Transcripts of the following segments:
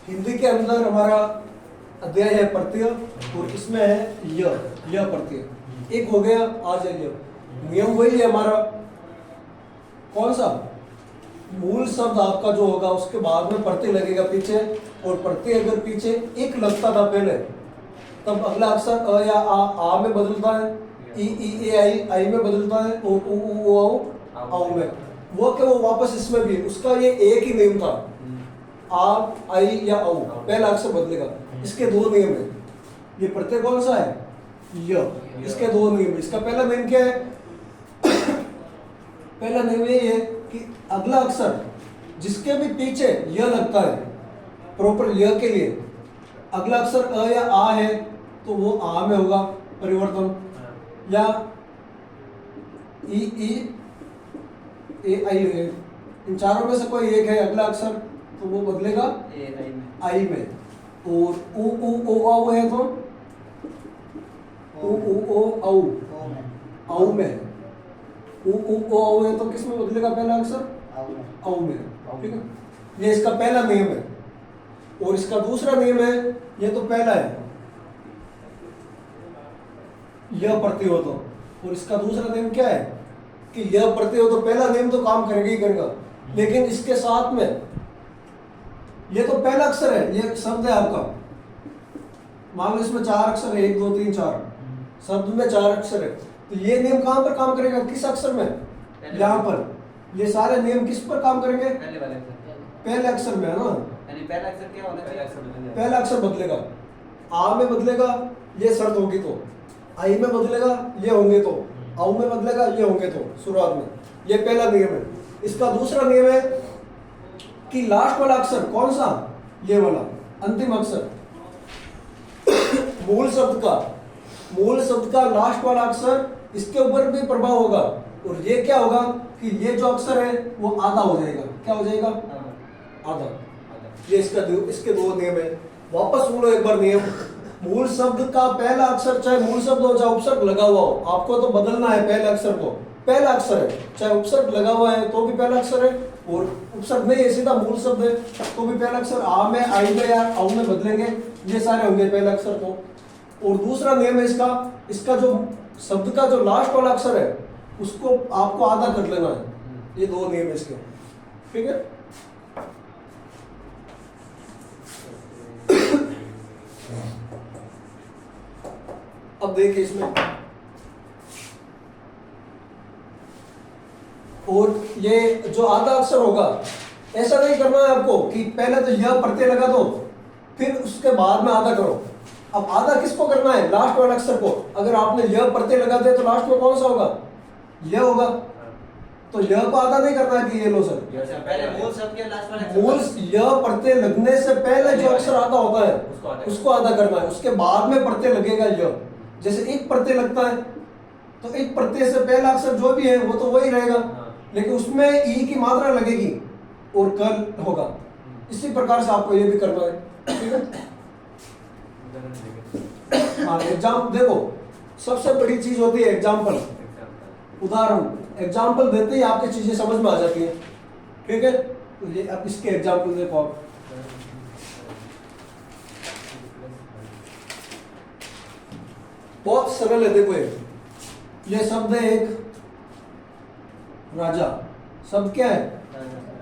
हिंदी के अंदर हमारा अध्याय है प्रत्यय और इसमें है य प्रत्यय। एक हो गया आज है य। नियम वही है हमारा, कौन सा? मूल शब्द आपका जो होगा उसके बाद में प्रत्यय लगेगा पीछे, और प्रत्यय अगर पीछे एक लगता था पहले, तब अगला अक्षर अ या आ में बदलता है, ई ए आई में बदलता है, और उ आओ में। वो क्या वो वापस इसमें भी उसका ये एक ही नियम था, आ आई या औ, पहला अक्षर बदलेगा। इसके दो नियम है। ये प्रत्यय कौन सा है? य। इसके दो नियम। इसका पहला नियम क्या है? पहला नियम ये है कि अगला अक्षर जिसके भी पीछे य लगता है, प्रॉपर य के लिए अगला अक्षर अ या आ है तो वो आ में होगा परिवर्तन, या ई ए आई है। इन चारों में से कोई एक है अगला अक्षर तो वो बदलेगा आई में। और उ औ है तो उ औ में। उ औ है तो किस में बदलेगा पहला अक्षर? औ में। ठीक है, ये इसका पहला नियम है। और इसका दूसरा नियम है, ये तो पहला है यह प्रत्यय हो तो, और इसका दूसरा नियम क्या है कि यह प्रत्यय हो तो पहला नियम तो काम करेगा ही करेगा, लेकिन इसके साथ में ये तो पहला अक्षर है, ये शब्द है आपका, मान लो इसमें चार अक्षर है, 1 2 3 4, शब्द में 4 अक्षर है, तो ये नियम कहां पर काम करेगा? किस अक्षर में? यहाँ पर। ये सारे नियम किस पर काम करेंगे? पहले अक्षर में, है ना? पहला अक्षर क्या होना चाहिए? पहला अक्षर बदलेगा, आ में बदलेगा ये शर्त होगी तो, आई में बदलेगा ये होंगे तो, औ में बदलेगा ये होंगे तो शुरुआत में। ये पहला नियम है। इसका दूसरा नियम है कि लास्ट वाला अक्षर कौन सा? ये वाला अंतिम अक्षर मूल शब्द का लास्ट वाला अक्षर इसके ऊपर भी प्रभाव होगा, और ये क्या होगा कि ये जो अक्षर है वो आधा हो जाएगा। क्या हो जाएगा? आधा। ये इसके दो नियम है। वापस सुनो एक बार नियम। मूल शब्द का पहला अक्षर, चाहे मूल शब्द हो चाहे उपसर्ग लगा हुआ हो, आपको तो बदलना है पहले अक्षर को। पहला अक्षर है, चाहे उपसर्ग लगा हुआ है तो भी पहला अक्षर है, और उपसर्ग नहीं है सीधा मूल शब्द है तो भी पहला अक्षर। आ में, आई में या औ में बदलेंगे, ये सारे होंगे पहला अक्षर तो। और दूसरा नियम है इसका जो शब्द का जो लास्ट वाला अक्षर है उसको आपको आधा कर लेना है। ये दो नियम है इसके। ठीक है, अब देखिए इसमें, और ये जो आधा अक्षर होगा, ऐसा नहीं करना है आपको कि पहले तो यह प्रत्यय लगा दो फिर उसके बाद में आधा करो। अब आधा किसको करना है? लास्ट वाले अक्षर को। अगर आपने यह प्रत्यय लगा दिया तो लास्ट में कौन सा होगा? यह होगा। तो यह को आधा नहीं करना है कि ये लो सर, पहले मूल शब्द के लास्ट वाले मूल यह प्रत्यय लगने से पहले जो अक्षर आधा होता है उसको आधा करना है, उसके बाद में प्रत्यय लगेगा यह। जैसे एक प्रत्यय लगता है तो एक प्रत्यय से पहला अक्षर जो भी है वो तो वही रहेगा, लेकिन उसमें ई की मात्रा लगेगी और कल होगा। इसी प्रकार से आपको ये भी करना है। ठीक है, हाँ एग्जाम देखो, सबसे बड़ी चीज होती है एग्जाम्पल, उदाहरण। एग्जाम्पल देते ही आपकी चीजें समझ में आ जाती है। ठीक है, तो ये अब इसके एग्जाम्पल देखो आप। बहुत सरल है। देखो ये शब्द है एक राजा। शब्द क्या है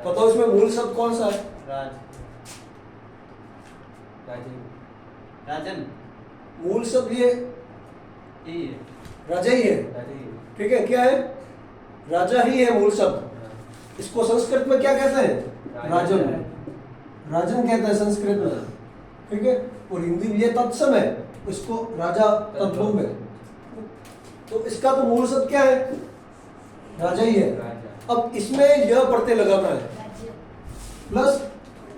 बताओ? इसमें मूल शब्द कौन सा है? राजन। मूल शब्द ये राजा ही है। ठीक है, क्या है? राजा ही है मूल शब्द। इसको संस्कृत में क्या कहते हैं? राजन। राजन कहते हैं संस्कृत में। ठीक है, और हिंदी में ये तत्सम है, इसको राजा तद्भव है। तो इसका तो मूल शब्द क्या है? राजा ही है। अब इसमें यह प्रत्यय लगाना है प्लस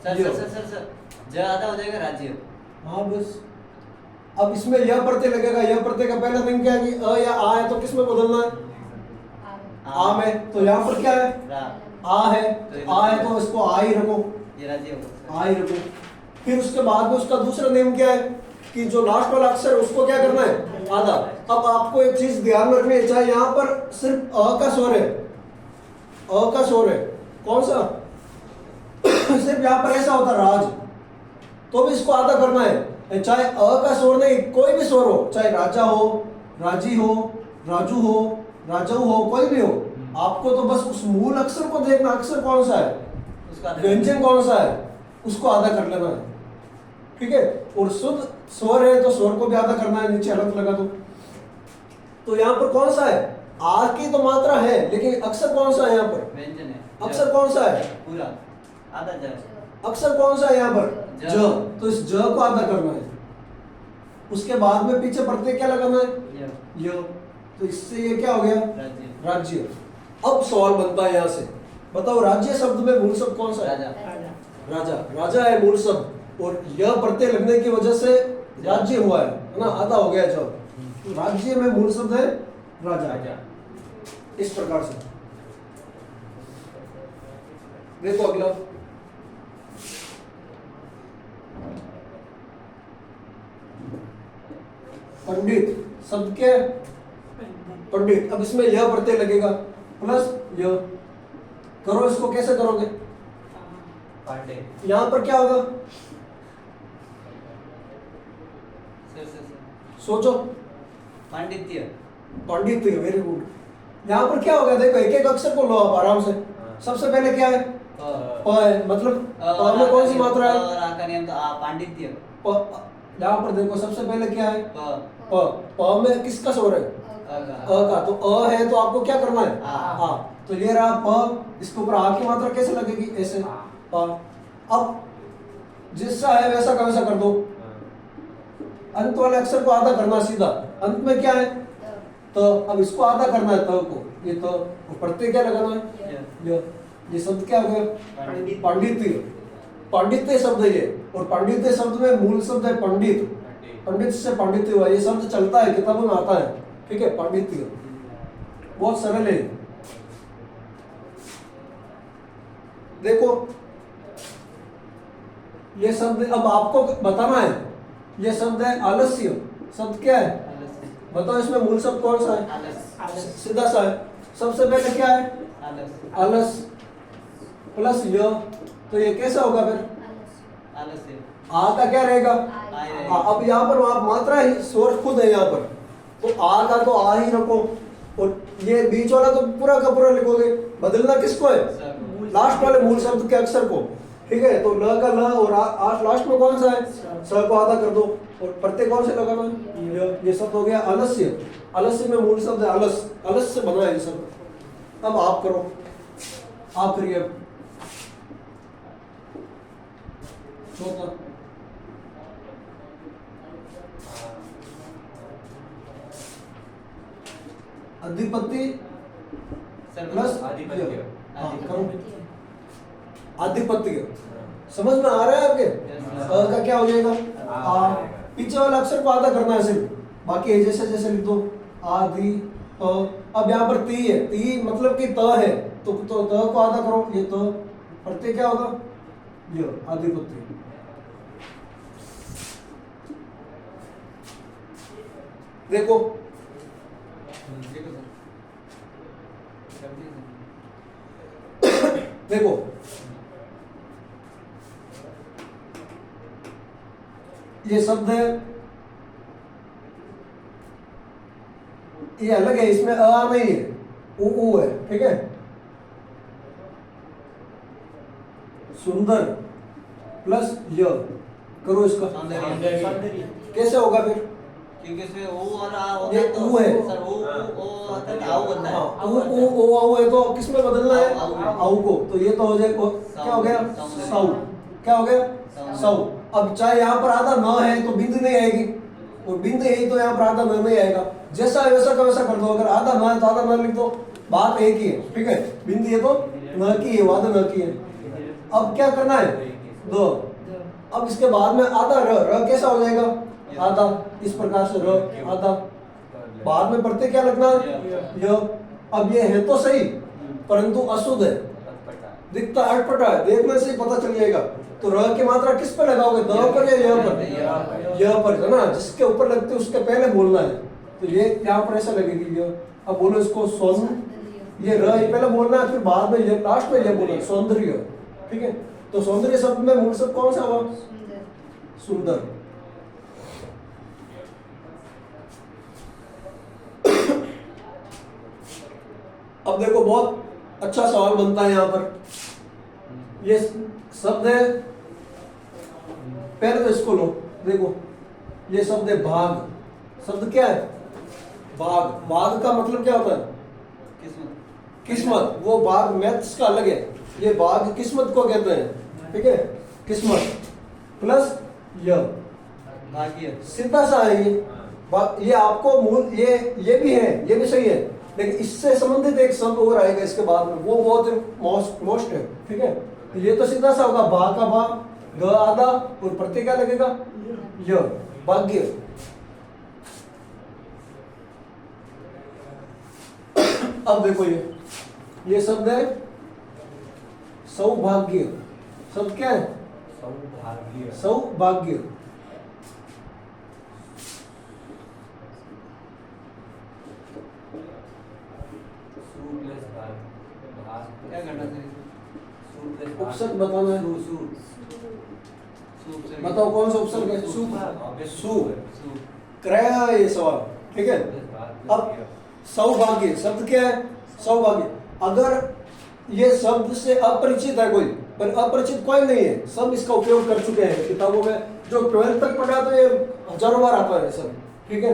सर ज्यादा हो जाएगा राज्य। हाँ बस। अब इसमें यह प्रत्यय लगेगा। यह प्रत्यय का पहला नियम क्या है कि अ या आ है तो किस में बदलना है? आ में। तो यहाँ पर क्या है? आ है। आ है तो इसको आ ही रखो, ये राज्य होगा, आ ही रखो। फिर उसके बाद में उसका दूसरा नियम क्या है कि जो लास्ट वाला अक्षर है उसको क्या करना है? आधा। अब आपको एक चीज ध्यान में रखनी है, चाहे यहाँ पर सिर्फ अ का स्वर है, अ का स्वर है, कौन सा? सिर्फ यहाँ पर ऐसा होता राज, तो भी इसको आधा करना है। चाहे अ का स्वर नहीं, कोई भी स्वर हो, चाहे राजा हो, राजी हो, राजू हो, राजाऊ हो, कोई भी हो, आपको तो बस उस मूल अक्षर को देखना, अक्षर कौन सा है, उसका व्यंजन कौन सा है, उसको आधा कर लेना है। ठीक है, और शुद्ध स्वर है तो स्वर को भी आधा करना है, नीचे हलंत लगा दो। तो यहाँ पर कौन सा है, आ की तो मात्रा है, लेकिन अक्षर कौन सा है यहाँ पर, व्यंजन है। अक्षर कौन सा है, पूरा आधा ज। अक्षर कौन सा है यहाँ पर, ज। ज। तो इस ज को आधा करना है। उसके बाद में पीछे प्रत्यय क्या लगाना है, य। य। तो इससे ये क्या हो गया, राज्य। राज्य। अब सवाल बनता है यहाँ से, बताओ राज्य शब्द में मूल शब्द कौन सा है, राजा। राजा। राजा है मूल शब्द, और यह प्रत्यय लगने की वजह से राज्य हुआ है ना, आधा हो गया जब। तो राज्य में मूल शब्द है राजा। इस प्रकार से देखो अगला, पंडित शब्द क्या है, पंडित। अब इसमें यह प्रत्यय लगेगा प्लस यह। करो इसको, कैसे करोगे, पांडे। यहां पर क्या होगा, सर। सोचो, पांडित्य। पांडित्य, वेरी गुड। यहाँ पर क्या होगा, देखो एक एक अक्षर को लो आप आराम से। सबसे पहले क्या है, प है, मतलब प में कौन सी मात्रा है, और आ का नियम तो पांडित्य। प। यहाँ पर देखो सबसे पहले क्या है, प। प। प में किसका स्वर है, अ अ का। तो अ है तो आपको क्या करना है, आ। तो ये रहा प, इसके ऊपर आ की मात्रा कैसे लगेगी, ऐसे प। अब जिसका है वैसा का वैसा कर दो, अंत वाले अक्षर को आधा करना सीधा। अंत में क्या है, तो अब इसको आधा करना है, त को, ये तो प्रत्यय क्या लगाना है, ये शब्द क्या हो गया, पांडित्य। पांडित्य शब्द है ये, और पांडित्य शब्द में मूल शब्द है पंडित। पंडित से पांडित्य हुआ, ये शब्द चलता है, किताबों में आता है। ठीक है, पांडित्य बहुत सरल है। देखो ये शब्द अब आपको बताना है, ये शब्द है आलस्य। शब्द क्या है, बताओ इसमें मूल शब्द कौन सा है, सीधा सा है। सबसे पहले क्या है, आलस प्लस य। तो ये कैसा होगा फिर, आ का क्या रहेगा, अब यहाँ पर आप मात्रा ही स्वर खुद है यहाँ पर, तो आ का तो आ ही रखो, और ये बीच वाला तो पूरा का पूरा लिखोगे। बदलना किसको है, लास्ट वाले मूल शब्द के अक्षर को। ठीक है, तो ल का ल, और लास्ट में कौन सा है, स को आधा कर दो, और प्रत्यय कौन से लगाना है, ये शब्द हो गया आलस्य। आलस्य में मूल शब्द है आलस, आलस से बना है ये शब्द। अब आप करो, आप करिए अब चौथा, अधिपति प्लस आधिपत्य। हाँ, करो आधिपत्य। समझ में आ रहा है आपके, अ का क्या हो जाएगा, आ। पीछे वाला अक्षर को आधा करना है सिर्फ, बाकी जैसे जैसे लिख दो, आदि प। अब यहाँ पर ती है, ती मतलब कि त है, तो त को आधा करो, ये त। प्रत्यय क्या होगा, ये आधिपत्य। देखो देखो ये शब्द है, ये अलग है, इसमें अ नहीं है, उ है। ठीक है, सुंदर प्लस य। करो इसका, कैसे होगा फिर, क्योंकि इसमें ओ और आ होता ये है तो ऊ है। सर ओ होता है, आऊ होता है। हाँ, ऊ आऊ है, तो किस में बदलना है, आऊ। आऊ को। तो ये तो हो जाएगा, क्या हो गया, सौ। क्या हो गया, सौ। अब चाहे यहाँ पर आधा न है तो बिंद नहीं आएगी, और बिंद यही तो यहाँ पर आधा न नहीं आएगा। जैसा है वैसा का वैसा कर दो, अगर आधा न है तो आधा न लिख दो, बात एक ही है। ठीक है, बिंद ये तो न की है, आधा न की है। अब क्या करना है, दो। अब इसके बाद में आधा र कैसा हो जाएगा, आधा। इस प्रकार से र आधा, बाद में प्रत्यय क्या लगना, य। अब ये है तो सही, परंतु अशुद्ध है, दिखता अटपटा है, देखने से ही पता चल जाएगा। तो र की मात्रा किस पर लगाओगे, द पर या य पर, य पर है ना, जिसके ऊपर लगते उसके पहले बोलना है। तो ये यहाँ पर ऐसा लगेगी य। अब बोलो इसको सौंदर्य, ये र पहले बोलना है, फिर बाद में ये लास्ट में ये बोलना, सौंदर्य। ठीक है, तो सौंदर्य शब्द में मूल शब्द कौन सा हुआ, सुंदर। अब देखो बहुत अच्छा सवाल बनता है यहां पर। ये शब्द है, पहले तो इसको लो, देखो ये शब्द है भाग। शब्द क्या है? भाग। भाग का मतलब क्या होता है? किस्मत। किस्मत। वो भाग मैथ्स का अलग है, ये भाग किस्मत को कहते हैं, ठीक है। किस्मत प्लस यह भाग्य। सीधा सा है ये। ये आपको मूल ये भी है, ये भी सही है, लेकिन इससे संबंधित एक शब्द और आएगा इसके बाद में, वो बहुत मोस्ट है, ठीक है। तो ये तो सीधा सा होगा, भा का भा, ग आधा और प्रत्यय क्या लगेगा? य, भाग्य। अब देखो ये शब्द है सौभाग्य। शब्द क्या है? सौभाग्य। सौभाग्य। क्या करना चाहिए? उपसर्ग बताना है। सु से बताओ कौन सा उपसर्ग है? सु। सु। सु। क्रय ये सवाल, ठीक है। अब सौभाग्य शब्द क्या है? सौभाग्य। अगर ये शब्द से अपरिचित है कोई, पर अपरिचित कोई नहीं है, सब इसका उपयोग कर चुके हैं किताबों में। जो 12th तक पढ़ा तो ये हजारों बार आता है सब, ठीक है,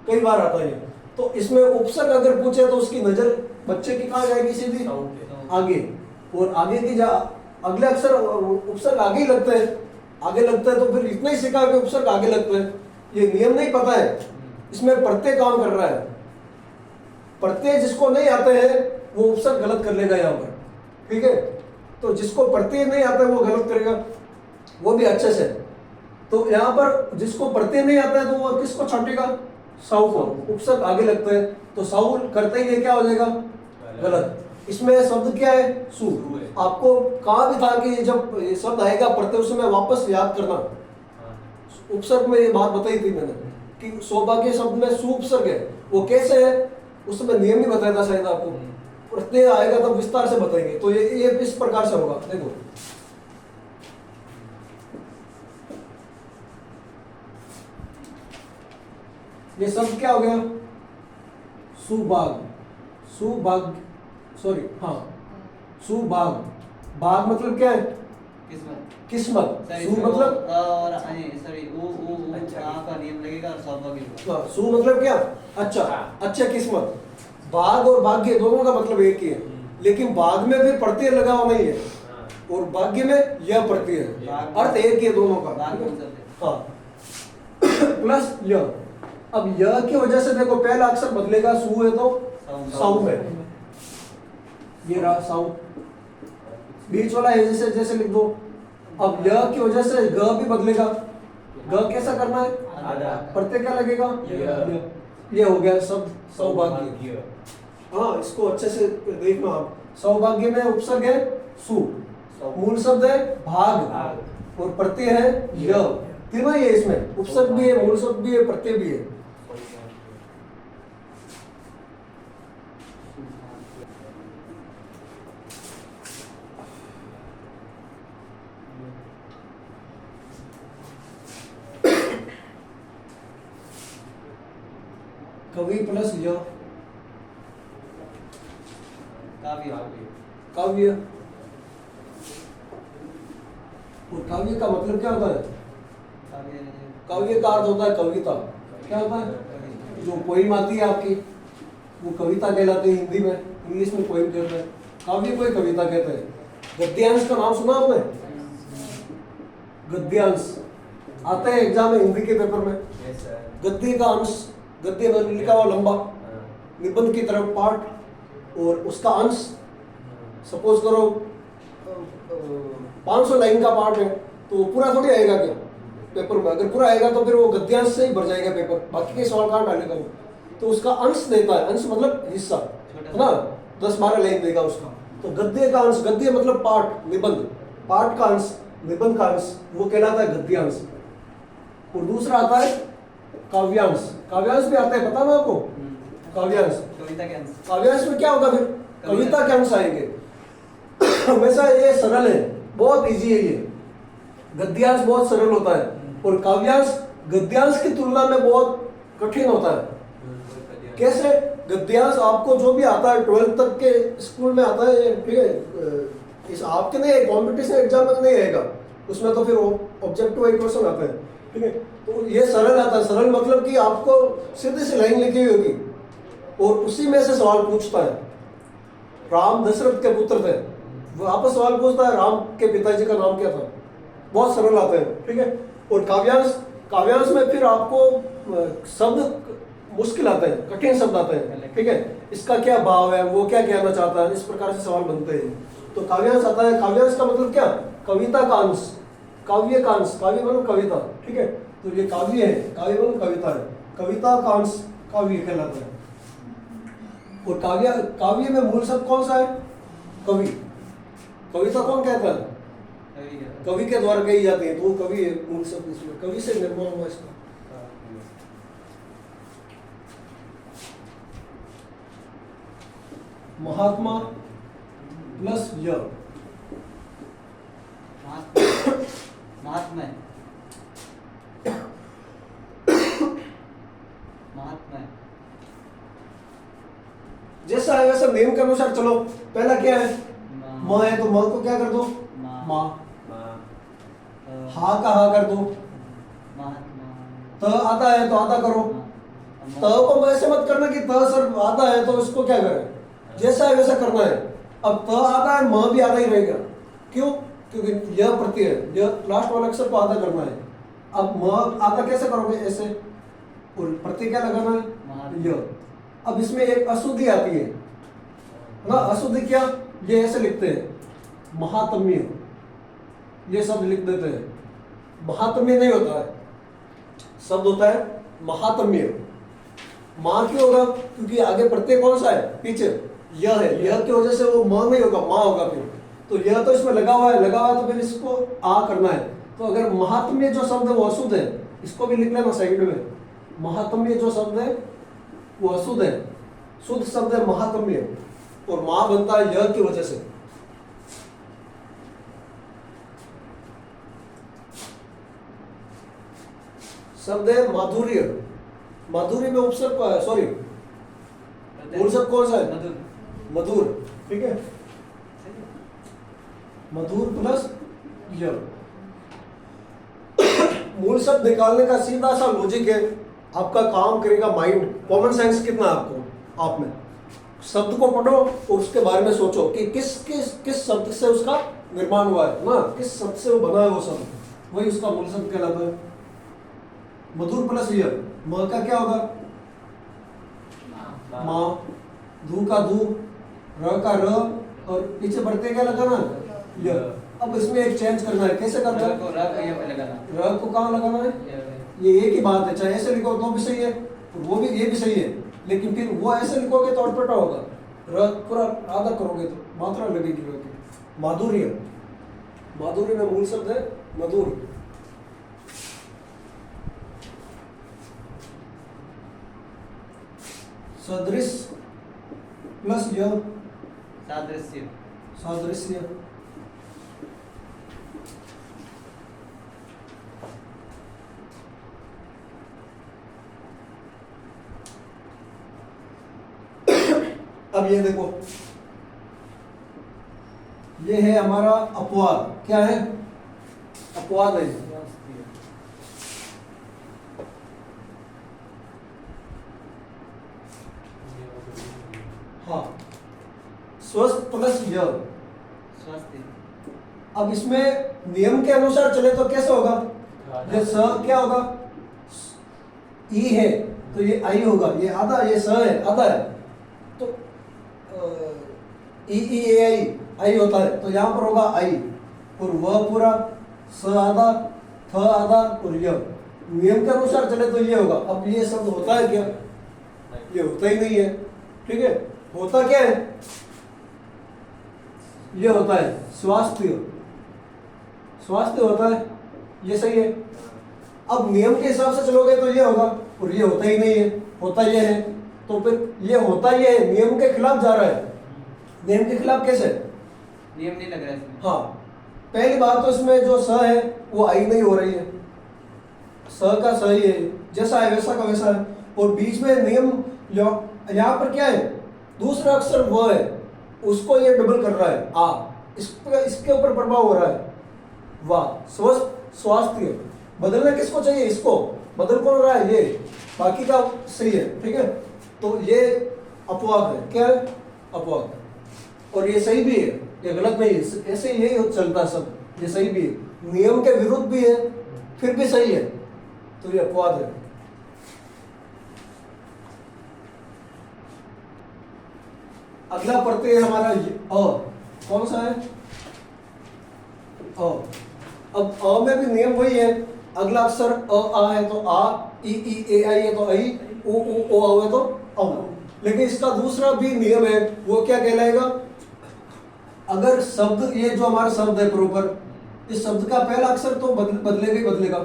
कई बार आता है। तो इसमें उपसर्ग अगर पूछे तो उसकी नजर बच्चे की कहाँ जाएगी? सीधी आगे। और आगे की अगले अक्षर उपसर्ग आगे ही लगते हैं, आगे लगता है तो फिर इतना ही सीखा कि उपसर्ग आगे लगते हैं। ये नियम नहीं पता है, इसमें प्रत्यय काम कर रहा है। प्रत्यय जिसको नहीं आते हैं वो उपसर्ग गलत कर लेगा यहाँ पर, ठीक है। तो जिसको प्रत्यय नहीं आता है वो गलत करेगा, वो भी अच्छे से। तो यहाँ पर जिसको प्रत्यय नहीं आता है तो वो किसको छांटेगा? साउ को। उपसर्ग आगे लगता है तो साउ करते ही ये क्या हो जाएगा? गलत। इसमें शब्द क्या है? सु। आपको कहा भी था कि जब ये शब्द आएगा प्रत्यय उसमें वापस याद करना। उपसर्ग में ये बात बताई थी मैंने कि सौभाग्य शब्द में सु उपसर्ग है। वो कैसे है उसमें नियम ही बताया था शायद आपको। प्रत्यय आएगा तब विस्तार से बताएंगे। तो ये इस प्रकार से होगा, देखो। ये शब्द क्या हो गया? सुभाग। सुभाग, सॉरी, हाँ, सुभाग। भाग मतलब क्या है? किस्मत। किस्मत। सही, सु मतलब और सॉरी ऊ आ का नियम लगेगा और सौभाग्य का। सु मतलब क्या? अच्छा, अच्छा किस्मत। भाग और भाग्य दोनों का मतलब एक ही है, लेकिन भाग में फिर प्रत्यय लगा हुआ नहीं है और भाग्य में यह प्रत्यय है, अर्थ एक ही है दोनों का। भाग बोल सकते हैं। हाँ प्लस यह। अब यह की वजह से देखो पहला अक्षर बदलेगा, सु है तो साउ है, ये रहा साउ। बीच वाला है जैसे जैसे लिख दो। अब यह की वजह से ग भी बदलेगा। ग कैसा करना है? प्रत्यय क्या लगेगा? ये हो गया शब्द सौभाग्य। हाँ, इसको अच्छे से देखना आप। सौभाग्य में उपसर्ग है सु, मूल शब्द है भाग और प्रत्यय है य। तीनों ही है इसमें, उपसर्ग भी है, मूल शब्द भी है, प्रत्यय भी है। कवि प्लस य, काव्य। काव्य। और काव्य का मतलब क्या होता है? काव्य काव्य का अर्थ होता है कविता। क्या होता है? जो पोइम आती है आपकी वो कविता कहलाती है हिंदी में, इंग्लिश में पोइम कहते हैं, काव्य को ही कविता कहते हैं। गद्यांश का नाम सुना आपने? गद्यांश आता है एग्जाम में हिंदी के पेपर में। गद्य का अंश, गद्य में लिखा हुआ लंबा, निबंध की तरफ पार्ट और उसका अंश। सपोज करो 500 लाइन का पार्ट है तो पूरा थोड़ी आएगा क्या पेपर में? अगर पूरा आएगा तो फिर वो गद्यांश से ही भर जाएगा पेपर, बाकी के सवाल कहाँ डालेगा वो? तो उसका अंश देता है, अंश मतलब हिस्सा, है ना, 10-12 लाइन देगा उसका। तो गद्य का अंश, गद्य मतलब पार्ट, निबंध, पार्ट का अंश, निबंध का अंश, वो कहलाता है गद्यांश। और दूसरा आता है काव्यांश। काव्यांश भी आता है, पता है आपको? काव्यांश, कविता के अंश। काव्यांश में क्या होगा फिर? कविता के अंश आएंगे। हमेशा ये सरल है, बहुत इजी है ये। गद्यांश बहुत सरल होता है और काव्यांश गद्यांश की तुलना में बहुत कठिन होता है। कैसे? गद्यांश आपको जो भी आता है 12th तक के स्कूल में आता है, ठीक है, इस आपके नहीं कॉम्पिटिशन एग्जाम में नहीं आएगा, उसमें तो फिर ऑब्जेक्टिव वाइज क्वेश्चन आता है, ठीक है। तो ये सरल आता है, सरल मतलब कि आपको सीधी सी लाइन लिखी हुई होगी और उसी में से सवाल पूछता है। राम दशरथ के पुत्र थे, वो आपस सवाल पूछता है राम के पिताजी का नाम क्या था, बहुत सरल आते हैं, ठीक है। और काव्यांश में फिर आपको शब्द मुश्किल आते हैं, कठिन शब्द आते हैं, ठीक है, इसका क्या भाव है, वो क्या कहना चाहता है, इस प्रकार से सवाल बनते हैं। तो काव्यांश आता है। काव्यांश का मतलब क्या? कविता का अंश, काव्य का अंश, काव्य मतलब कविता, ठीक है। तो ये काव्य है, काव्य मतलब कविता है, कविता का अंश काव्य कहलाता है। और काव्य में मूल शब्द कौन सा है? कवि। कविता कौन कहता है? कवि के द्वारा कही जाती है, तो वो कवि है मूल शब्द, इसमें कवि से निर्माण हुआ इसका। महात्मा प्लस य, महात्मा जैसा है वैसा नियम के अनुसार चलो। पहला क्या है? माँ है, तो माँ को क्या कर दो? माँ। हा का हा कर दो। त आता है तो आधा करो। त को ऐसे मत करना कि त सर आधा है तो इसको क्या करें, जैसा है वैसा करना है। अब त आधा है, माँ भी आधा ही रहेगा। क्यों? क्योंकि यह प्रत्यय है, यह लास्ट वाला अक्षर को आधा करना है। अब माँ आधा कैसे करोगे? ऐसे, और प्रत्यय क्या लगाना है? यह। अब इसमें एक अशुद्धि आती है ना, अशुद्धि क्या? ये ऐसे लिखते हैं महात्म्य, ये शब्द लिख देते हैं, महात्म्य नहीं होता है, शब्द होता है महात्म्य। माँ क्यों होगा? क्योंकि आगे प्रत्यय कौन सा है? पीछे यह है, यह की वजह से वो माँ नहीं होगा, माँ होगा। फिर तो यह तो इसमें लगा हुआ है, तो फिर इसको आ करना है। तो अगर महात्म्य जो शब्द है वो अशुद्ध है, इसको भी लिख लेना साइड में। महात्म्य जो शब्द है वो अशुद्ध है, शुद्ध शब्द है महात्म्य, और मां बनता है यह की वजह से। शब्द है माधुर्य, माधुर्य में उपसर्ग का है, सॉरी मूल शब्द कौन सा है? मधुर, ठीक है, मधुर प्लस य। मूल शब्द निकालने का सीधा सा लॉजिक है, आपका काम करेगा माइंड। कॉमन सेंस कितना है आपको? आप में शब्द को पढ़ो और उसके बारे में सोचो कि किस शब्द से उसका निर्माण हुआ है ना, किस शब्द से वो बना है वो शब्द, वही उसका मूल शब्द कहलाता है। मधुर प्लस य, म का क्या होगा? माँ, धू का धू, र का र, और पीछे बढ़ते क्या लगाना? य। अब इसमें एक चेंज करना है, कैसे करना है? र को कहाँ लगाना है? ये एक ही बात है, चाहे ऐसे लिखो तो भी सही है, वो भी ये भी सही है, लेकिन फिर वो ऐसे लिखोगे तो अटपटा होगा। र पूरा आधा करोगे तो मात्रा लगेगी र की। माधुर्य, माधुर्य में मूल शब्द है मधुर। सदृश प्लस य, सादृश्य, सादृश्य। अब ये देखो, ये है हमारा अपवाद। क्या है? अपवाद है। हाँ, स्वस्थ प्लस य, स्वास्थ्य। अब इसमें नियम के अनुसार चले तो कैसे होगा? ये स क्या होगा? ई है तो ये आई होगा, ये आधा, ये स है आधा है, तो ई ई ए आई आई होता है, तो यहाँ पर होगा आई, और वह पूरा, स आधा, थ आधा, और य। नियम के अनुसार चले तो ये होगा। अब ये शब्द होता है क्या? ये होता ही नहीं है, ठीक है। होता क्या है? ये होता है स्वास्थ्य, स्वास्थ्य होता है, ये सही है। अब नियम के हिसाब से चलोगे तो ये होगा, और ये होता ही नहीं है, होता ये है, तो फिर ये होता ये है, नियम के खिलाफ जा रहा है। नियम के खिलाफ कैसे? नियम नहीं लग रहा है इसमें। हाँ, पहली बात तो इसमें जो स है वो आई नहीं हो रही है, स का सही है, जैसा है वैसा का वैसा है। और बीच में नियम यहाँ पर क्या है, दूसरा अक्षर व है, उसको ये डबल कर रहा है आ, इसके ऊपर प्रभाव हो रहा है वाह। स्वस्थ स्वास्थ्य बदलना किसको चाहिए, इसको बदल कौन रहा है, ये, बाकी का सही है, ठीक है। तो ये अपवाद है, क्या है, अपवाद। और ये सही भी है, ये गलत नहीं है, ऐसे यही चलता है सब, ये सही भी है, नियम के विरुद्ध भी है, फिर भी सही है, तो ये अपवाद है। अगला प्रत्यय हमारा अ, कौन सा है, अ। अब अ में भी नियम वही है, अगला अक्षर अ आ है तो आ, ई ए आई है तो आई, ओ औ है तो औ। लेकिन इसका दूसरा भी नियम है, वो क्या कहलाएगा, अगर शब्द, ये जो हमारा शब्द है प्रॉपर, इस शब्द का पहला अक्षर तो बदलेगा ही बदलेगा,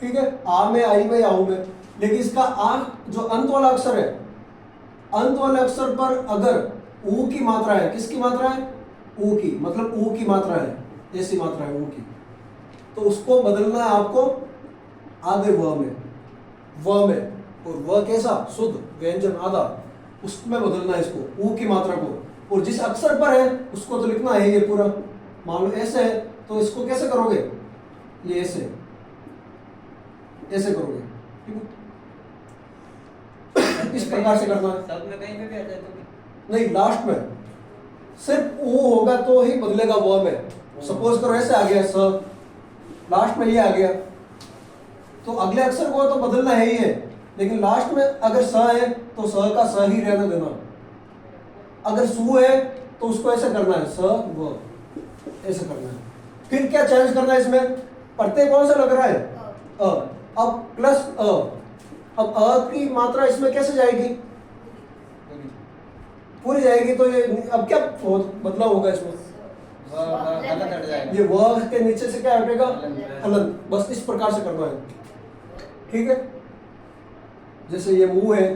ठीक है, आ में, आई में, आऊ में। लेकिन इसका आ जो अंत वाला अक्षर है, अंत वाले अक्षर पर अगर ऊ की मात्रा है, किसकी मात्रा है, ऊ की, मतलब ऊ की मात्रा है, ऐसी मात्रा है ऊ की, तो उसको बदलना है आपको आधे व में, व में। और व कैसा, शुद्ध व्यंजन आधा, उसमें बदलना है इसको, ऊ की मात्रा को। और जिस अक्षर पर है उसको तो लिखना है ये पूरा, मान लो ऐसे है तो इसको कैसे करोगे, ये ऐसे, ऐसे करोगे, ठीक है, इस प्रकार से करना है। सब में कहीं पे भी आ जाए तो नहीं, लास्ट में सिर्फ ऊ होगा तो ही बदलेगा व में। सपोज करो ऐसे आ गया स, लास्ट में ये आ गया, तो अगले अक्षर को तो बदलना है ही है, लेकिन लास्ट में अगर स है तो स का स ही रहने देना। अगर सु है तो उसको ऐसे करना है, स व, ऐसे करना है। फिर क्या चेंज करना है इसमें, प्रत्यय कौन सा लग रहा है, अ। अब प्लस अ, अब अ की मात्रा इसमें कैसे जाएगी, पूरी जाएगी, तो ये अब क्या बदलाव होगा इसमें, गलत हट जाएगा, ये व के नीचे से क्या हटेगा, हलन। बस इस प्रकार से करना है, ठीक है। जैसे ये मुंह है,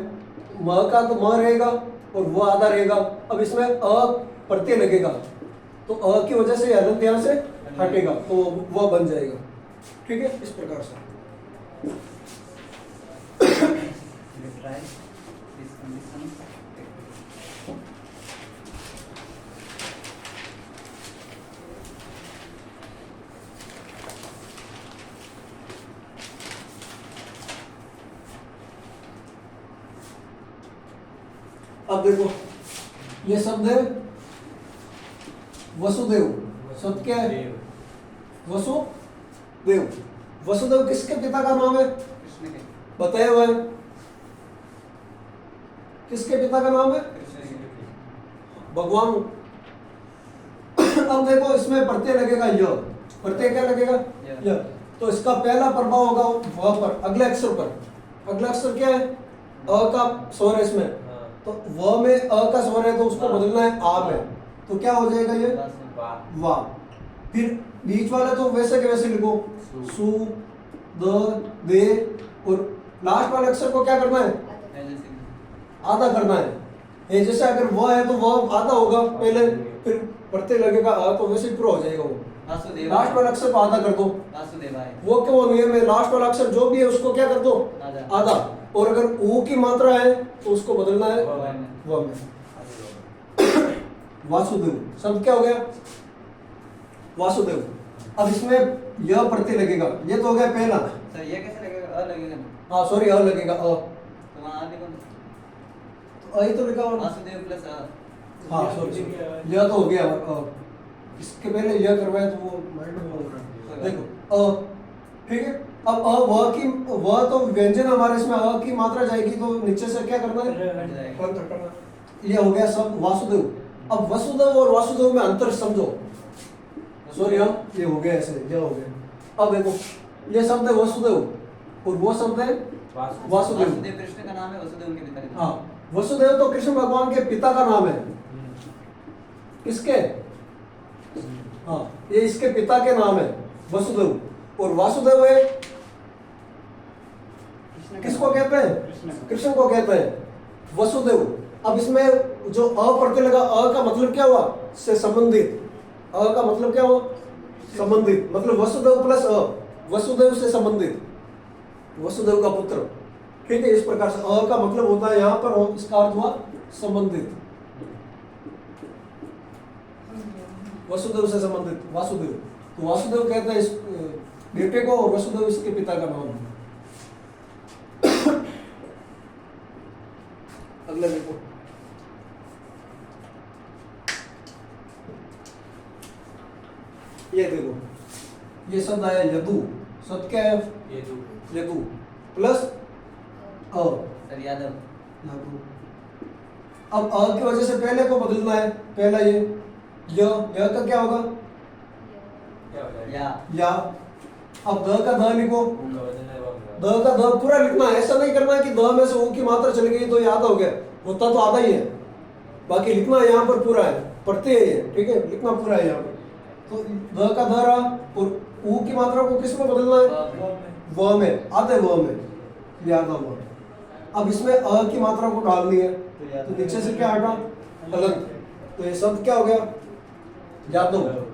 म का तो म रहेगा और वो आधा रहेगा। अब इसमें अ प्रत्यय लगेगा तो अ की वजह से हलन यहाँ से हटेगा, तो वह बन जाएगा, ठीक है, इस प्रकार से। try this condition. अब देखो ये शब्द है वसुदेव, शब्द क्या है, वसुदेव। वसुदेव किसके पिता का नाम है, कृष्ण के, बताया हुआ है, किसके पिता का नाम है, कृष्ण के, भगवान। अब देखो इसमें प्रत्यय लगेगा य, प्रत्यय क्या लगेगा य, तो इसका पहला प्रभाव होगा वह पर, अगले अक्षर पर। अगला अक्षर क्या है, अ का स्वर है इसमें, तो व में अ का स्वर है तो उसको बदलना है आ में, तो क्या हो जाएगा ये वाह। फिर बीच वाला तो वैसे के वैसे लिखो, सु द दे, और लास्ट वाले अक्षर को क्या करना है, आधा करना है। ये जैसे अगर व है तो व आधा होगा पहले, फिर प्रत्यय लगेगा आ, तो वैसे पूरा हो जाएगा वो। लास्ट वाला अक्षर को आधा कर दो, वो क्यों नियम है, लास्ट वाला अक्षर जो भी है उसको क्या कर दो, आधा। और अगर ऊ की मात्रा है तो उसको बदलना है व में। वासुदेव शब्द क्या हो गया, वासुदेव। अब इसमें यह प्रत्यय लगेगा, ये तो हो गया पहला, सर ये कैसे लगेगा, अ लगेगा, हाँ सॉरी अ लगेगा, अ तो वहां आ देखो, तो अ ही तो लिखा होगा, वासुदेव प्लस अ, हाँ सॉरी यह तो हो गया अ, इसके पहले यह करवाया तो वो माइंड में बोल रहा है, देखो अ, ठीक है। अब अ व की, व तो व्यंजन हमारे इसमें अ की मात्रा जाएगी तो नीचे से क्या करना है, ये हो गया सब वासुदेव। अब वसुदेव और वासुदेव में अंतर समझो, सॉरी हाँ ये हो गया ऐसे, यह हो गया। अब देखो ये शब्द है वसुदेव और वो शब्द है वासुदेव। वासुदेव कृष्ण का नाम है, वसुदेव उनके पिता का नाम है। हाँ, वसुदेव तो कृष्ण भगवान के पिता का नाम है, किसके, हाँ ये इसके पिता के नाम है वसुदेव। और वासुदेव है किसको कहते हैं, कृष्ण को कहते हैं वसुदेव। अब इसमें जो अ प्रत्यय लगा, अ का मतलब क्या हुआ, से संबंधित, अ का मतलब क्या हुआ, संबंधित, मतलब वसुदेव प्लस अ, वसुदेव से संबंधित, वसुदेव का पुत्र। ठीक है, इस प्रकार से अ का मतलब होता है यहाँ पर, और इसका अर्थ हुआ संबंधित, वसुदेव से संबंधित, वासुदेव। तो वासुदेव कहते हैं इस बेटे को, और वसुदेव इसके पिता का नाम है। अगला देखो, ये देखो, ये शब्द आया यदु। शब्द क्या है? यदु प्लस अ, सर यादव। यदु। अब अ की वजह से पहले को बदलना है, पहला ये य का क्या होगा? या। अब द का ध लिखो, द का ध पूरा लिखना है, ऐसा नहीं करना है कि द में से ओ की मात्रा चली गई तो ये आधा हो गया, होता तो आधा ही है, बाकी लिखना है यहाँ पर पूरा है, प्रत्यय है ये, ठीक है, लिखना पूरा है यहाँ पर। तो द का ध रहा, और ऊ की मात्रा को किस में बदलना है? व में, आधे व में, ये आधा हुआ। अब इसमें अ की मात्रा को डालनी है, तो नीचे से क्या हटा? अलग। तो ये शब्द क्या हो गया? यादव।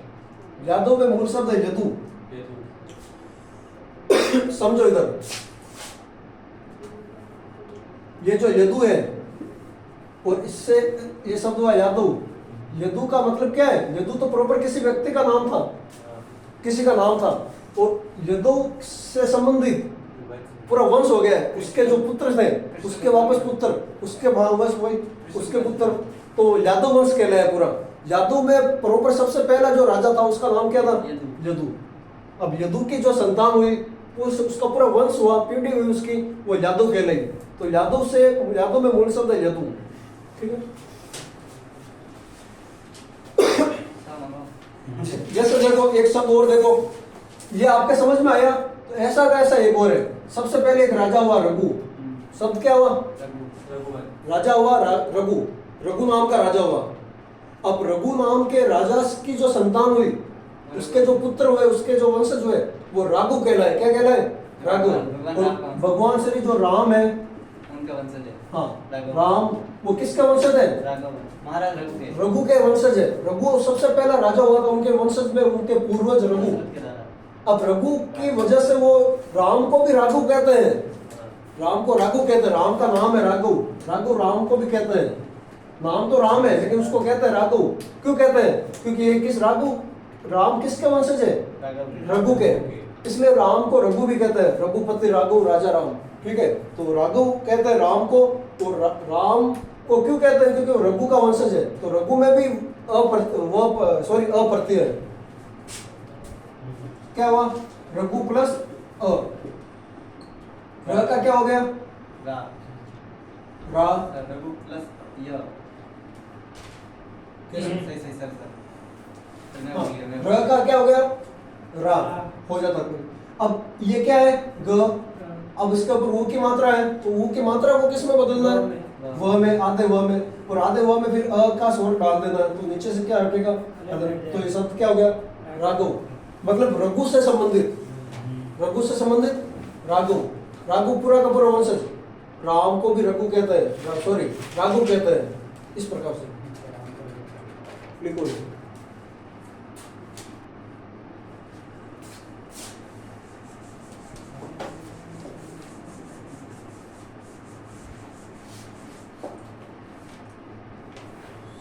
यादव में मूल शब्द है यदु। समझो इधर, ये जो यदु है, और इससे ये शब्द हुआ यादव। यदु का मतलब क्या है? यदु तो प्रॉपर किसी व्यक्ति का नाम था, किसी का नाम था, और यदु से संबंधित पूरा वंश हो गया है, उसके जो पुत्र थे उसके वापस पुत्र, उसके वंश वही उसके पुत्र, तो यादव वंश कहलाया पूरा। यादव में प्रॉपर सबसे पहला जो राजा था उसका नाम क्या था? यदु। अब यदु की जो संतान हुई, उसका पूरा वंश हुआ, पीढ़ी हुई उसकी, वो यादव कहलाई। तो यादव से, यादव में मूल शब्द है यदु। ठीक है, जैसे देखो एक शब्द और देखो, ये आपके समझ में आया? तो ऐसा का ऐसा एक और है। सबसे पहले एक राजा हुआ रघु। शब्द क्या हुआ? राजा हुआ रघु, रघु नाम का राजा हुआ। अब रघु नाम के राजा की जो संतान हुई, उसके जो पुत्र हुए, उसके जो वंशज हुए, वो राघु कहलाए। क्या कहलाए? राघु। और भगवान श्री जो राम है, उनका वंशज है। हाँ, राम, वो किसका वंशज है? महाराज रघु के वंशज है। रघु सबसे पहला राजा हुआ था, उनके वंशज में उनके पूर्वज रघु। अब रघु की वजह से वो राम को भी राघु कहते हैं, राम को राघु कहते हैं। राम का नाम है राघु, राघु राम को भी कहते हैं। नाम तो राम है लेकिन उसको कहते हैं राघु। क्यों कहते हैं? क्योंकि ये किस राघु, राम किसके वंशज है? रघु के, इसलिए राम को रघु भी कहते हैं। रघुपति राघु, राजा राम। ठीक है, तो राघु कहते हैं राम को, तो राम को क्यों कहते हैं? क्योंकि रघु का वंशज है। तो रघु में भी अप्रत्यय है। क्या हुआ? रघु प्लस अ, र का क्या हो गया? रा। रघु प्लस य। सही सर। र का क्या हो गया? रा हो जाता है। अब ये क्या है? ग। अब इसके ऊपर वो की मात्रा है, तो वो की मात्रा को किस में बदलना है? वह में, आधे वह में, और आधे वह में फिर अ का स्वर डाल देना है, तो नीचे से क्या हटेगा? तो ये शब्द क्या हो गया? राघव। मतलब रघु से संबंधित, रघु से संबंधित राघु। राघु पूरा का पूरा वंशज। राम को भी रघु कहते हैं, सॉरी राघु कहते हैं। इस प्रकार से लिखो।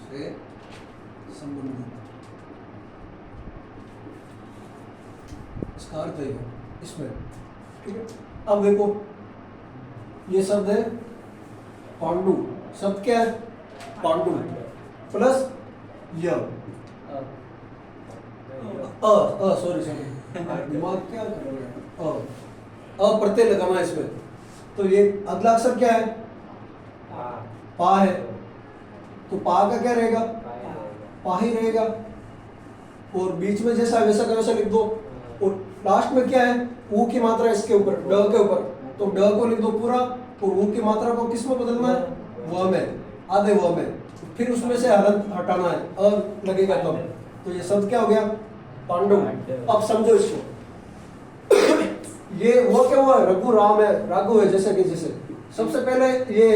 से संबंधित, इसका अर्थ है इसमें। ठीक है, अब देखो ये शब्द है पांडु। शब्द क्या है? पांडु प्लस य, सॉरी दिमाग क्या कर रहा है? प्रत्यय लगाना है इसमें। तो ये अगला अक्षर क्या है? पा है, तो पा का क्या रहेगा? पा ही रहेगा, और बीच में जैसा वैसा का वैसा लिख दो। और लास्ट में क्या है? ऊ की मात्रा इसके ऊपर, ड के ऊपर, तो ड को लिख दो पूरा, और ऊ की मात्रा को किस में बदलना है? व में, आधे व में, फिर उसमें से हलन हटाना है, अ लगेगा तब। तो ये शब्द क्या हो गया? पांडु। अब समझो इसको, ये वो क्या हुआ? रघु राम है, राघु है, जैसे कि जैसे सबसे पहले ये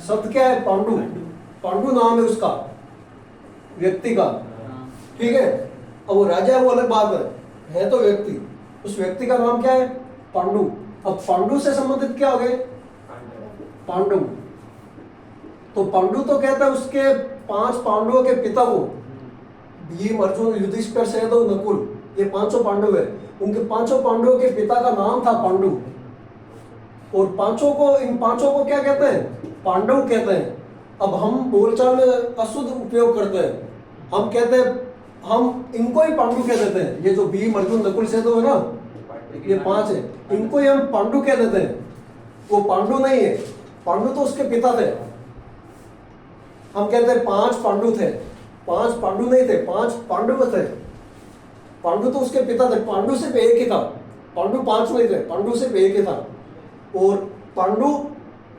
शब्द क्या है? पांडु। पांडु नाम है उसका, व्यक्ति का। ठीक है, अब वो राजा है वो अलग बात है तो व्यक्ति, उस व्यक्ति का नाम क्या है? पांडु। अब पांडु से संबंधित क्या हो गए? पांडु। तो पांडु तो कहता है उसके 5 पांडवों के पिता को, भीम, अर्जुन, युधिष्ठिर, सहदेव, नकुल, ये 5 पांडव है। उनके 5 पांडवों के पिता का नाम था पांडु। और इन पांचों को क्या कहते हैं? पांडव कहते हैं। अब हम बोलचाल में अशुद्ध उपयोग करते हैं, हम कहते हैं, हम इनको ही पांडु कह देते हैं। ये जो भीम, अर्जुन, नकुल, सहदेव है ना, ये 5 है, इनको ही हम पांडु कह देते हैं। वो पांडु नहीं है, पांडु तो उसके पिता थे। हम कहते हैं 5 पांडु थे, 5 पांडु नहीं थे, 5 पांडव थे। पांडु तो उसके पिता थे, पांडु सिर्फ एक ही था, पांडु 5 नहीं थे, पांडु सिर्फ एक ही था। और पांडु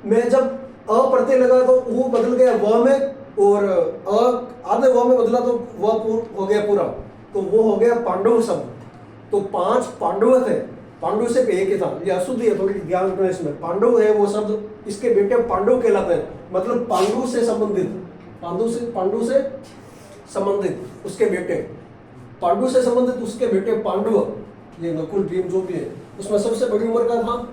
में जब अ प्रत्यय लगा तो वो बदल गया व में, और आधे व में बदला तो व हो गया पूरा, तो वो हो गया पांडव शब्द। तो 5 पांडव थे, पांडु सिर्फ एक ही था। ये अशुद्धि है, थोड़ी ध्यान रखना इसमें। पांडव है वो शब्द, इसके बेटे पांडव कहलाते हैं, मतलब पांडु से संबंधित, पांडु से संबंधित उसके बेटे, पांडु से संबंधित उसके बेटे पांडव। ये नकुल, भीम जो भी है, उसमें सबसे बड़ी उम्र का था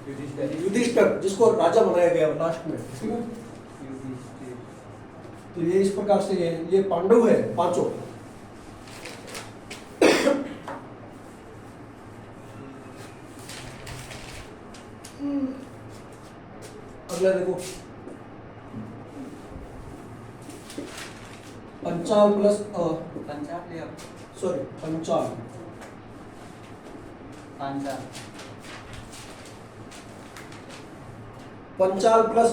युधिष्ठिर, जिसको राजा बनाया गया लास्ट में, ठीक है। तो ये इस प्रकार से ये पांडव है 5। अगला देखो, Panchal plus sorry Panchal, Panchal plus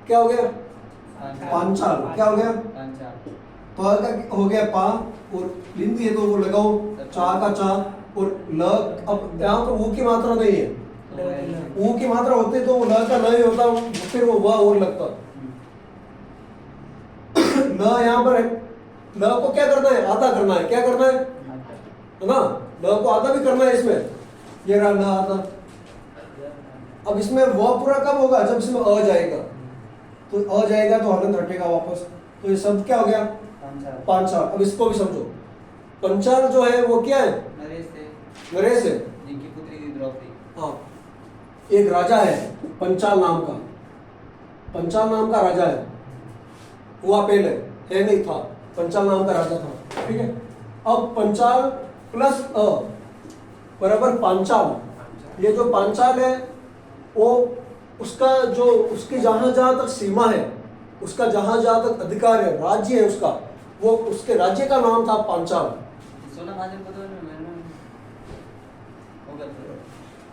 क्या हो गया? पांचाल। क्या हो गया? प का हो गया पा, और बिंदी है तो वो लगाओ, चा का चा, और ल। अब यहाँ पर वो की मात्रा नहीं है, वो की मात्रा होती तो वो ल का नहीं होता, फिर वो व और लगता। ल यहाँ पर है, ल को क्या करना है? आधा करना है। क्या करना है ना? ल को आधा भी करना है इसमें। ये रहा ल आधा। अब इसमें व पूरा कब होगा? जब इसमें अ जाएगा, तो अ जाएगा तो हलन हटेगा वापस, तो ये शब्द क्या हो गया? पांचाल। अब इसको भी समझो, पंचाल जो है वो क्या है? नरेश है, जिनकी पुत्री थी द्रौपदी। हाँ, एक राजा है पंचाल नाम का, पंचाल नाम का राजा है, हुआ पहले, है नहीं था, पंचाल नाम का राजा था, ठीक है। अब पंचाल प्लस अ बराबर पांचाल। ये जो पांचाल है वो उसका जो उसकी जहां जहां तक सीमा है, उसका जहां जहां तक अधिकार है, राज्य है उसका, वो उसके राज्य का नाम था पांचाल।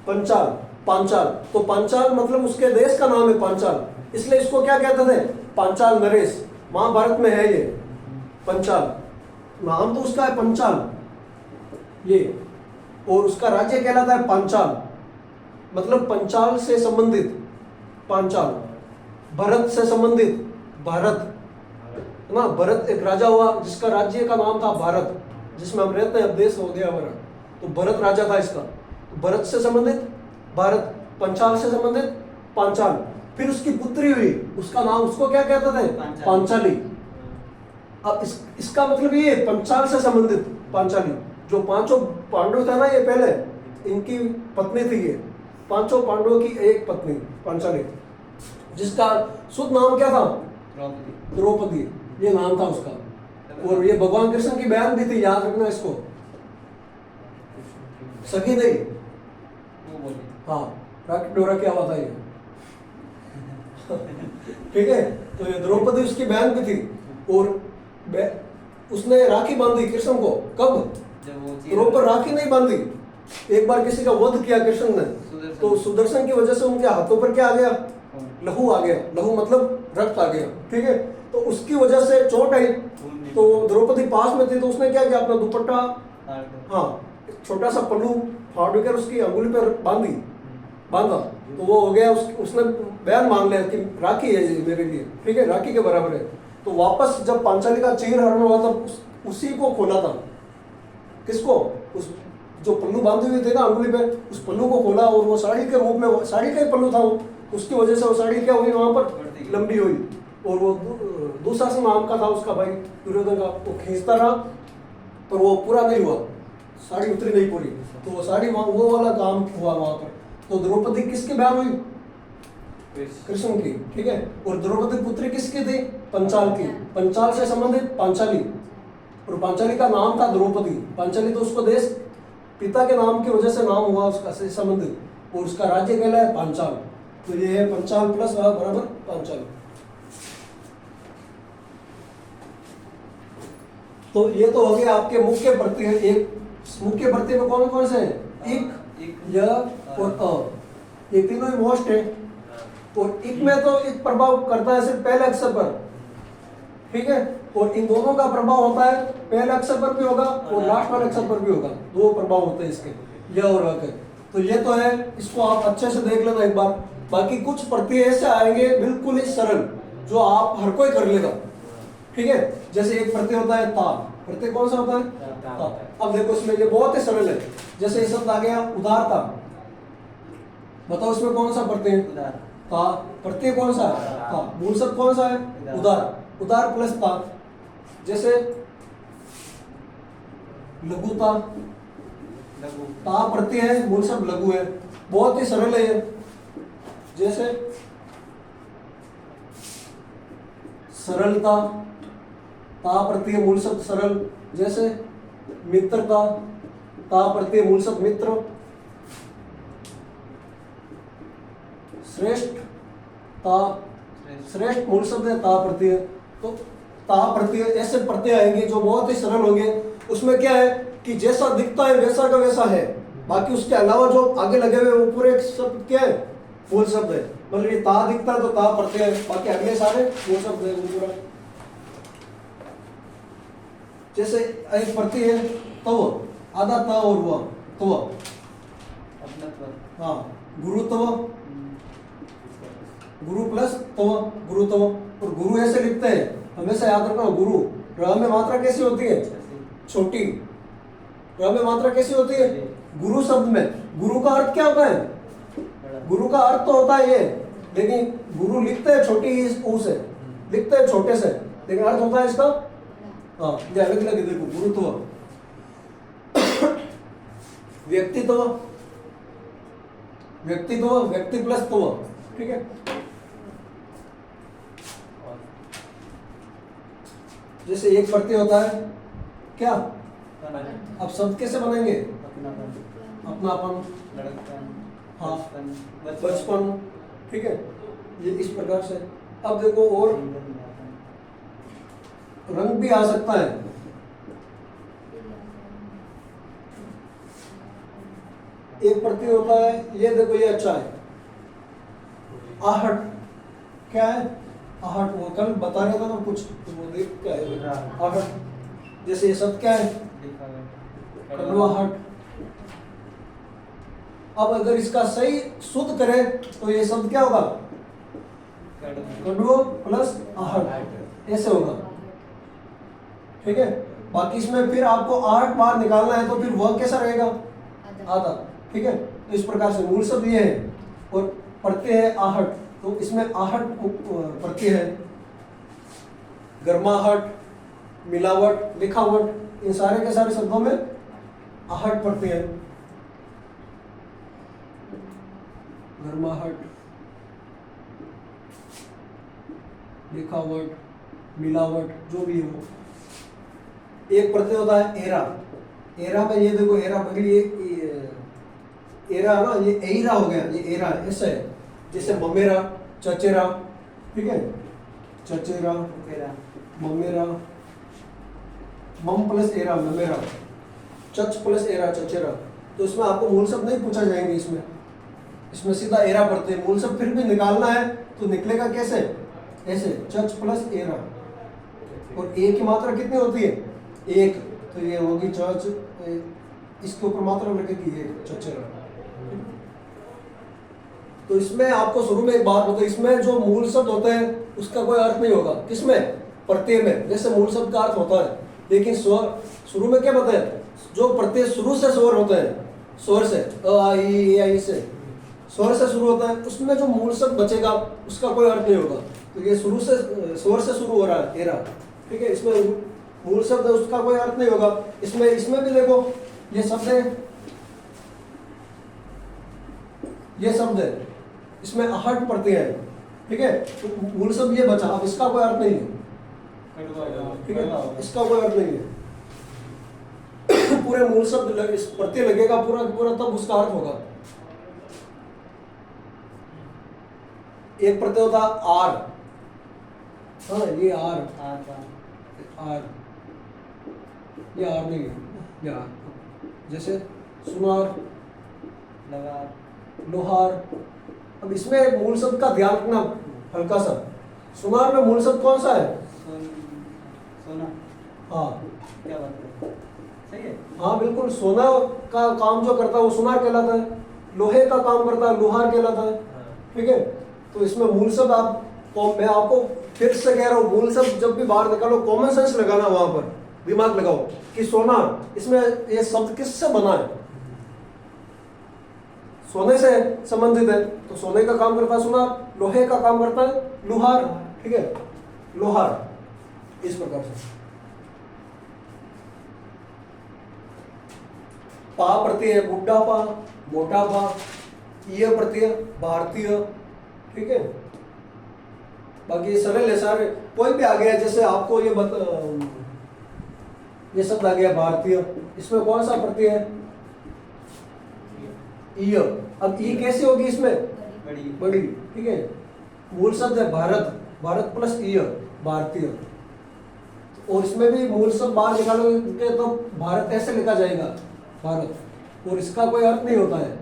पंचाल, पांचाल, तो पांचाल मतलब उसके देश का नाम है पांचाल, इसलिए इसको क्या कहते थे? पांचाल नरेश। महाभारत में है ये पंचाल, नाम तो उसका है पंचाल ये, और उसका राज्य कहलाता है पांचाल, मतलब पंचाल से संबंधित पांचाल, भरत से संबंधित भारत, है ना। भरत एक राजा हुआ जिसका राज्य का नाम था भारत, जिसमें हम रहते हैं, अब देश हो गया हमारा, तो भरत राजा था इसका। तो भरत से संबंधित भारत, पंचाल से संबंधित पांचाल। फिर उसकी पुत्री हुई, उसका नाम, उसको क्या कहते थे? पांचाली। अब इसका मतलब ये पंचाल से संबंधित पांचाली। जो 5 पांडव था ना ये पहले, इनकी पत्नी थी ये, 5 पांडवों की एक पत्नी पांचाली, जिसका शुद्ध नाम क्या था? द्रौपदी, ये नाम था उसका। और ये भगवान कृष्ण की बहन भी थी, याद रखना इसको, सखी नहीं, हाँ, राकेट डोरा क्या हुआ था ये ठीक है। तो ये द्रौपदी उसकी बहन भी थी, और उसने राखी बांधी कृष्ण को। कब? द्रौपदी राखी नहीं बांधी, एक बार किसी का वध किया कृष्ण ने, तो सुदर्शन की वजह से उनके हाथों पर क्या आ गया? लहू आ गया। लहू मतलब रक्त आ गया, ठीक है। तो उसकी वजह से चोट आई, तो द्रौपदी पास में थी, तो उसने क्या किया? अपना दुपट्टा, हाँ, छोटा सा पल्लू फाड़ कर उसकी अंगुली पर बांधा, तो वो हो गया, उसने बयान मान लिया कि राखी है ये मेरे लिए, ठीक है, राखी के बराबर है। तो वापस जब पांचाली का चीर हरण हुआ तब उसी को खोला था। किसको? उस जो पल्लू बांधे हुए थे ना अंगुली पे, उस पल्लू को खोला, और वो साड़ी के रूप में, साड़ी का ही पल्लू था वो, उसकी वजह से वो साड़ी क्या हुई? वहां पर लंबी हुई, और वो दुशासन नाम का था उसका भाई दुर्योधन का, वो खींचता रहा, पर वो पूरा नहीं हुआ। साड़ी उतरी नहीं पूरी, तो वो साड़ी वो वाला काम हुआ वहां पर। तो द्रौपदी किसकी बहन हुई? कृष्ण की, ठीक है। और द्रौपदी पुत्री किसकी थी? पंचाल की। पंचाल से संबंधित पांचाली, और पांचाली का नाम था द्रौपदी। पांचाली तो उसको देश पिता के नाम की वजह से नाम हुआ उसका से संबंधित, और उसका राज्य कहलाया है पांचाल। तो ये है पंचाल प्लस बराबर पांचाल। तो ये तो हो गया आपके मुख्य प्रत्यय। एक मुख्य प्रत्यय में कौन कौन से हैं? इक, य और अ, ये तीनों ही मोस्ट है। और इक में तो एक प्रभाव करता है सिर्फ पहले अक्षर पर, ठीक है। और इन दोनों का प्रभाव होता है पहले अक्षर पर भी होगा और लास्ट वाले अक्षर पर भी होगा। दो प्रभाव होते हैं इसके, य और अ के। तो ये तो है, इसको आप अच्छे से देख लेना एक बार। बाकी कुछ प्रत्यय ऐसे आएंगे बिल्कुल ही सरल, जो आप हर कोई कर लेगा, ठीक है। जैसे एक प्रत्यय होता है ता। प्रत्यय कौन सा होता है? ता। अब देखो इसमें ये बहुत ही सरल है। जैसे ये शब्द आ गया उदारता, बताओ इसमें कौन सा प्रत्यय है? ता। प्रत्यय कौन सा है? ता। मूल शब्द कौन सा है? उदार। उदार प्लस ता। जैसे लघुता, ता प्रत्यय है, मूल शब्द लघु है, बहुत ही सरल है ये। जैसे सरलता, ता प्रत्यय मूल शब्द सरल। जैसे मित्रता, ता प्रत्यय मूल शब्द मित्र। श्रेष्ठ, ता श्रेष्ठ मूल शब्द है, ता प्रत्यय। तो ता प्रत्यय ऐसे प्रत्यय आएंगे जो बहुत ही सरल होंगे। उसमें क्या है कि जैसा दिखता है वैसा का वैसा है, बाकी उसके अलावा जो आगे लगे हुए वो पूरे शब्द क्या है? मूल शब्द है। मतलब ये ता दिखता है तो ता प्रत्यय है, बाकी अगले सारे मूल शब्द है वो पूरा। जैसे एक प्रत्यय है तव, आधा त और व, तव। हाँ, गुरुत्व, गुरु प्लस तव, गुरुत्व। और गुरु ऐसे लिखते हैं, हमेशा याद रखना। गुरु र में मात्रा कैसी होती है? छोटी। र में मात्रा कैसी होती है? गुरु शब्द में गुरु का अर्थ क्या होता है? गुरु का अर्थ तो होता है ये, लेकिन गुरु लिखते हैं छोटी ऊ से, लिखते हैं छोटे से, लेकिन अर्थ होता है इसका हाँ ये अलग अलग। देखो गुरुत्व, व्यक्तित्व, व्यक्तित्व, व्यक्ति प्लस त्व, ठीक है। जैसे एक प्रत्यय होता है क्या? अब शब्द कैसे बनेंगे? अपनापन, हाँ, बचपन, ठीक है। ये इस प्रकार से। अब देखो और रंग भी आ सकता है। एक प्रत्यय होता है, ये देखो ये अच्छा है, आहट। क्या है? आहट। वो कल बता रहा था ना कुछ, तो वो देख क्या है आहट। जैसे ये शब्द क्या है? कड़वाहट। अब अगर इसका सही शुद्ध करें तो ये शब्द क्या होगा? कड़वो प्लस आहट, ऐसे होगा, ठीक है। बाकी इसमें फिर आपको आहट बाहर निकालना है तो फिर वह कैसा रहेगा? आधा, ठीक है। तो इस प्रकार से मूल शब्द ये है और प्रत्यय है आहट, तो इसमें आहट प्रत्यय है। गर्माहट, मिलावट, लिखावट, इन सारे के सारे शब्दों में आहट प्रत्यय है। गर्माहट, लिखावट, मिलावट, जो भी हो। एक प्रत्यय होता है एरा। एरा में ये देखो एरा बगली एरा ना, ये एरा हो गया, ये एरा ऐसा है। जैसे ममेरा, चचेरा, ठीक है। चचेरा, ममेरा, मम प्लस एरा ममेरा, चच प्लस एरा चचेरा। तो इसमें आपको मूल शब्द नहीं पूछा जाएंगे, इसमें सीधा एरा पढ़ते हैं। मूल शब्द फिर भी निकालना है तो निकलेगा कैसे? ऐसे, चच प्लस एरा। और ए की मात्रा कितनी होती है? एक, तो ये होगी चच, इसके ऊपर मात्रा लगेगी एक, चचेरा। तो इसमें आपको शुरू में एक बात बताओ, इसमें जो मूल शब्द होते हैं उसका कोई अर्थ नहीं होगा। किसमें? प्रत्यय में। जैसे मूल शब्द का अर्थ होता है, लेकिन स्वर शुरू में क्या बताया? जो प्रत्यय शुरू से स्वर होते हैं, स्वर से अ आ ई आई से स्वर से शुरू होता है, उसमें जो मूल शब्द बचेगा उसका कोई अर्थ नहीं होगा। तो ये शुरू से स्वर से शुरू हो रहा है एरा, ठीक है। इसमें मूल शब्द है उसका कोई अर्थ नहीं होगा। इसमें भी देखो ये शब्द है, ये शब्द है, इसमें आहट पड़ती है, ठीक है। तो मूल शब्द ये बचा, अब इसका कोई अर्थ नहीं है, ठीक है, इसका कोई अर्थ नहीं है। पूरे मूल शब्द इस प्रत्यय लगेगा पूरा पूरा, तब उसका अर्थ होगा। एक प्रत्यय होता आर, हाँ ये आर, आर, ये आर नहीं है, ये आर। जैसे सुनार, लोहार। अब इसमें मूल शब्द का ध्यान रखना हल्का सा। सुनार में मूल शब्द कौन सा है? सोना। हाँ क्या बात है, सही है। हाँ बिल्कुल, सोना का काम जो करता है वो सुनार कहलाता है, लोहे का काम करता है लोहार कहलाता है, ठीक है। तो इसमें मूल शब्द मैं आपको फिर से कह रहा हूँ, मूल शब्द जब भी बाहर निकालो कॉमन सेंस लगाना, वहां पर दिमाग लगाओ कि सोना, इसमें ये शब्द किससे बना है? सोने से संबंधित है, तो सोने का काम करता है सुनार, लोहे का काम करता है लोहार, ठीक है, लोहार। इस प्रकार से पा प्रत्यय है, बुढ़ापा, मोटापा, ये प्रत्यय भारतीय, ठीक है। बाकी सरल है सारे, कोई भी आ गया, जैसे आपको ये शब्द आ गया भारतीय, इसमें कौन सा प्रत्यय है? ईय। अब ई कैसे होगी इसमें? बड़ी, ठीक है। मूल शब्द है भारत, भारत प्लस ईय, भारतीय। और इसमें भी मूल शब्द बाहर निकालोगे तो भारत ऐसे लिखा जाएगा, भारत, और इसका कोई अर्थ नहीं होता है,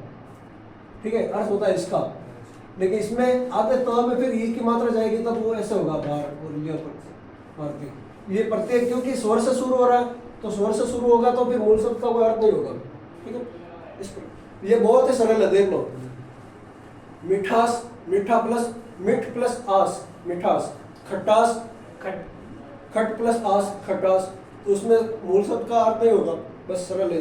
ठीक है, अर्थ होता है इसका। लेकिन इसमें आते तो में फिर ई की मात्रा जाएगी, तब वो ऐसे होगा भारत और ईय भारतीय। ये प्रत्यय क्योंकि स्वर से शुरू हो रहा है, तो स्वर से शुरू होगा तो फिर मूल शब्द का कोई अर्थ नहीं होगा, ठीक है। ये बहुत ही सरल है, देख लो। मिठास, मीठा प्लस मिठ प्लस आस, मिठास। खटास, खट प्लस आस, खटास। तो उसमें मूल शब्द का अर्थ नहीं होगा, बस सरल है।